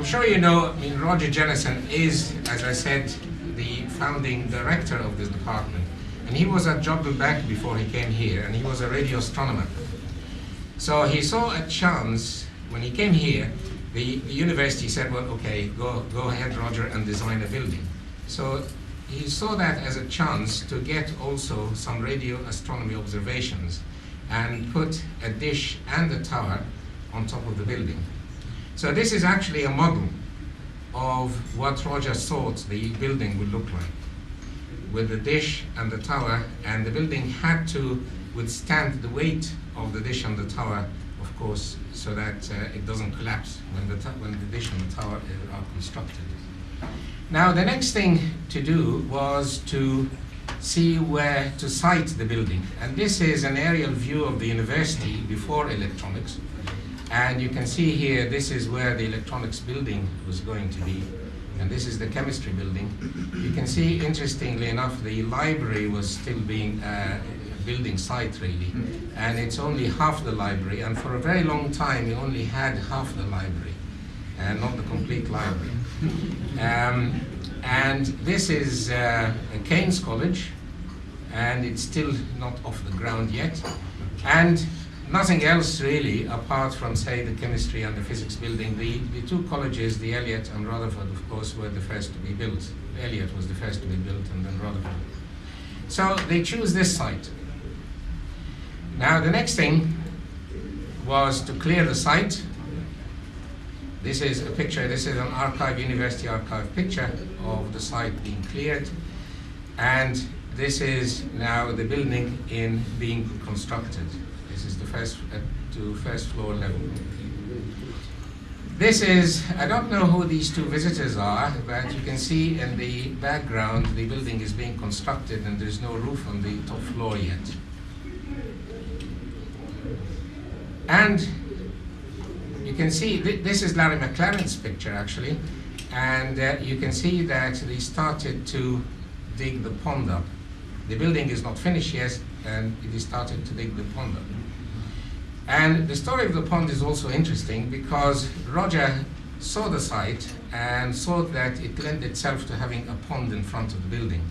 I'm sure you know, I mean, Roger Jennison is, as I said, the founding director of this department. And he was at Jodrell Bank before he came here, and he was a radio astronomer. So he saw a chance, when he came here, the university said, well, okay, go ahead, Roger, and design a building. So he saw that as a chance to get also some radio astronomy observations and put a dish and a tower on top of the building. So this is actually a model of what Roger thought the building would look like, with the dish and the tower, and the building had to withstand the weight of the dish and the tower, of course, so that it doesn't collapse when the dish and the tower are constructed. Now, the next thing to do was to see where to site the building. And this is an aerial view of the university before electronics. And you can see here, this is where the electronics building was going to be. And this is the chemistry building. You can see, interestingly enough, the library was still being a building site, really. And it's only half the library. And for a very long time, we only had half the library, and not the complete library. And this is Keynes College, and it's still not off the ground yet. And nothing else really, apart from, say, the chemistry and the physics building. The two colleges, the Elliott and Rutherford, of course, were the first to be built. Elliott was the first to be built, and then Rutherford. So they choose this site. Now, the next thing was to clear the site. This is a picture, this is an archive, university archive picture of the site being cleared. And this is now the building being constructed. This is the first floor level. This is, I don't know who these two visitors are, but you can see in the background the building is being constructed and there's no roof on the top floor yet. And you can see, this is Larry McLaren's picture actually, and you can see that they started to dig the pond up. The building is not finished yet, and they started to dig the pond up. And the story of the pond is also interesting because Roger saw the site and thought that it lent itself to having a pond in front of the building.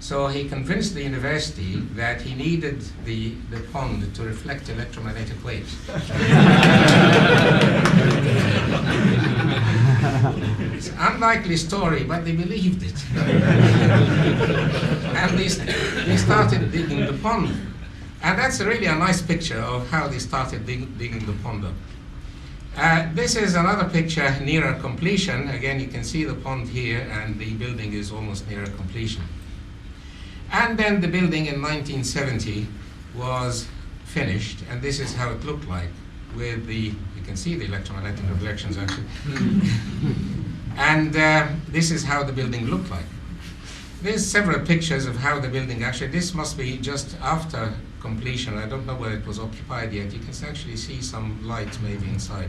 So he convinced the university that he needed the pond to reflect electromagnetic waves. It's an unlikely story, but they believed it. And they started digging the pond. And that's really a nice picture of how they started digging the pond up. This is another picture nearer completion. Again, you can see the pond here, and the building is almost nearer completion. And then the building in 1970 was finished, and this is how it looked like with you can see the electromagnetic reflections actually. And this is how the building looked like. There's several pictures of how the building actually, this must be just after completion. I don't know whether it was occupied yet. You can actually see some light maybe inside.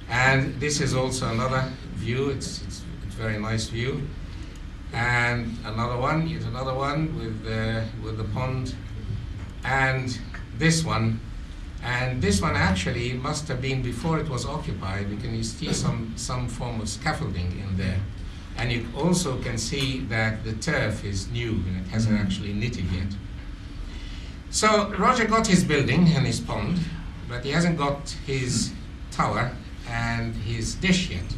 And this is also another view. It's a very nice view. And another one, yet another one with the pond, and this one. And this one actually must have been before it was occupied. You can see some form of scaffolding in there. And you also can see that the turf is new and it hasn't actually knitted yet. So Roger got his building and his pond, but he hasn't got his tower and his dish yet.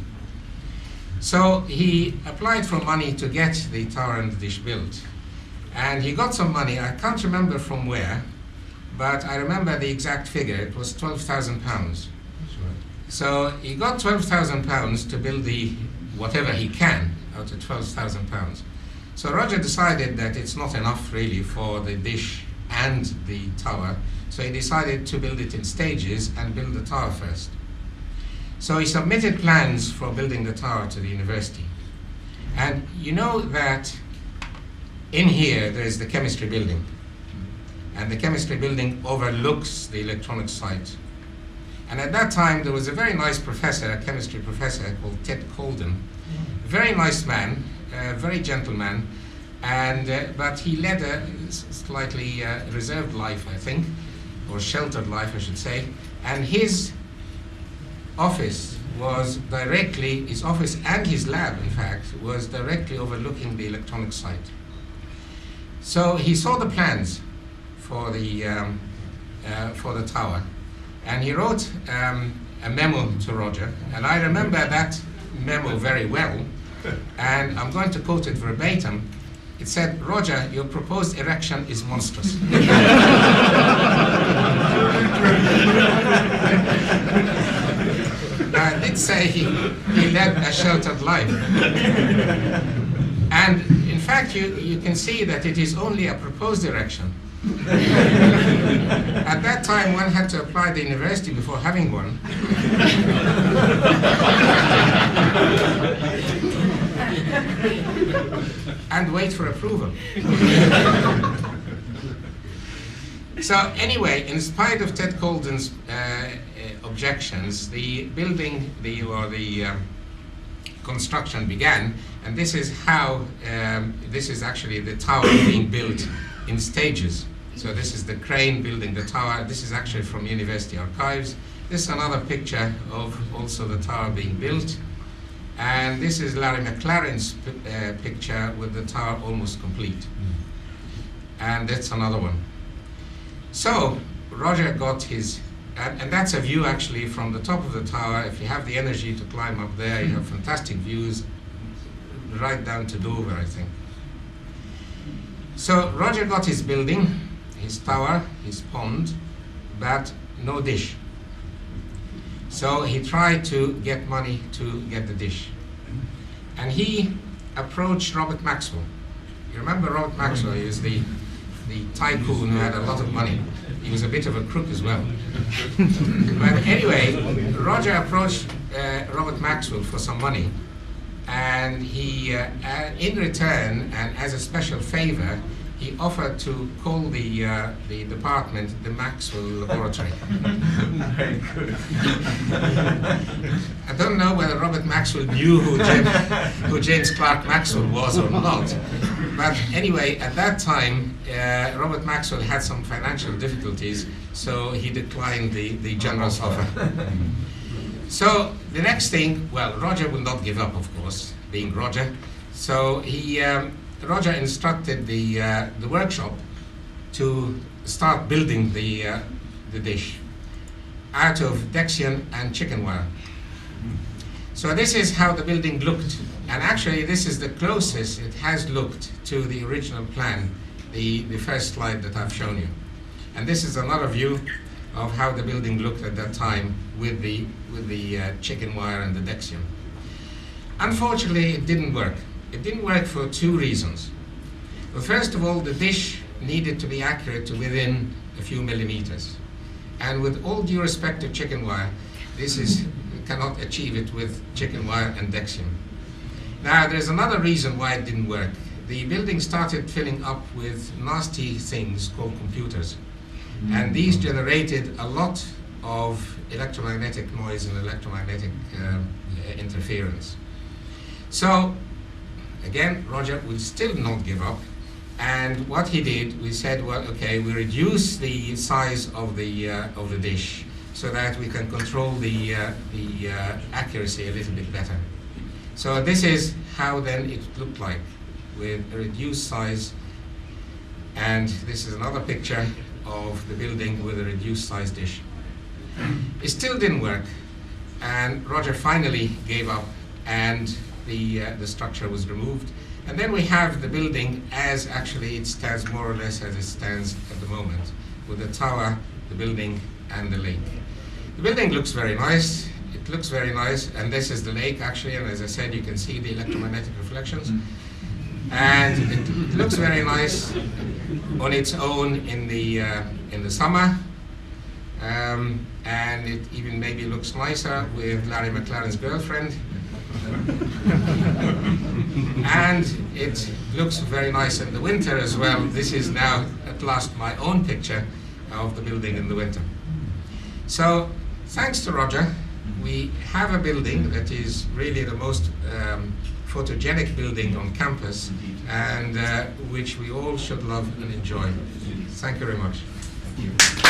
So he applied for money to get the tower and the dish built. And he got some money, I can't remember from where, but I remember the exact figure. It was £12,000. So he got £12,000 to build whatever he can out of £12,000. So Roger decided that it's not enough really for the dish and the tower, so he decided to build it in stages and build the tower first. So he submitted plans for building the tower to the university. And you know that in here there is the chemistry building, and the chemistry building overlooks the electronics site. And at that time there was a very nice professor, a chemistry professor called Ted Colden, a very nice man, a very gentle man, and but he led a slightly reserved life, I think, or sheltered life I should say, and his office was directly, his office and his lab, in fact, was directly overlooking the electronics site. So he saw the plans for the tower, and he wrote a memo to Roger, and I remember that memo very well, and I'm going to quote it verbatim. It said, "Roger, your proposed erection is monstrous." I did say he led a sheltered life. And in fact, you can see that it is only a proposed erection. At that time, one had to apply to the university before having one. And wait for approval. So anyway, in spite of Ted Colden's objections, the building, the construction began, and this is how, this is actually the tower being built in stages. So this is the crane building the tower. This is actually from University Archives. This is another picture of also the tower being built. And this is Larry McLaren's picture with the tower almost complete. And that's another one. So Roger got his, and that's a view actually from the top of the tower. If you have the energy to climb up there, you have fantastic views right down to Dover, I think. So Roger got his building, his tower, his pond, but no dish. So he tried to get money to get the dish. And he approached Robert Maxwell. You remember Robert Maxwell? He was the tycoon who had a lot of money. He was a bit of a crook as well. But anyway, Roger approached Robert Maxwell for some money. And he, in return, and as a special favor, he offered to call the department the Maxwell Laboratory. Very good. I don't know whether Robert Maxwell knew who James Clerk Maxwell was or not. But anyway, at that time, Robert Maxwell had some financial difficulties, so he declined the generous offer. So the next thing, well, Roger will not give up, of course, being Roger. So he, Roger instructed the workshop to start building the dish out of Dexion and chicken wire. So this is how the building looked. And actually, this is the closest it has looked to the original plan, the first slide that I've shown you. And this is another view of how the building looked at that time with the chicken wire and the Dexion. Unfortunately, it didn't work. It didn't work for two reasons. Well, first of all, the dish needed to be accurate to within a few millimeters. And with all due respect to chicken wire, you cannot achieve it with chicken wire and Dexion. Now, there's another reason why it didn't work. The building started filling up with nasty things called computers. And these generated a lot of electromagnetic noise and electromagnetic interference. So, again, Roger will still not give up. And what he did, we said, well, okay, we reduce the size of the dish so that we can control the accuracy a little bit better. So this is how then it looked like with a reduced size. And this is another picture of the building with a reduced size dish. It still didn't work, and Roger finally gave up, and the structure was removed. And then we have the building as actually it stands more or less as it stands at the moment, with the tower, the building, and the lake. The building looks very nice. It looks very nice, and this is the lake actually, and as I said, you can see the electromagnetic reflections. And it looks very nice on its own in the summer, and it even maybe looks nicer with Larry McLaren's girlfriend. And it looks very nice in the winter as well. This is now at last my own picture of the building in the winter. So thanks to Roger, we have a building that is really the most photogenic building on campus, and which we all should love and enjoy. Thank you very much. Thank you.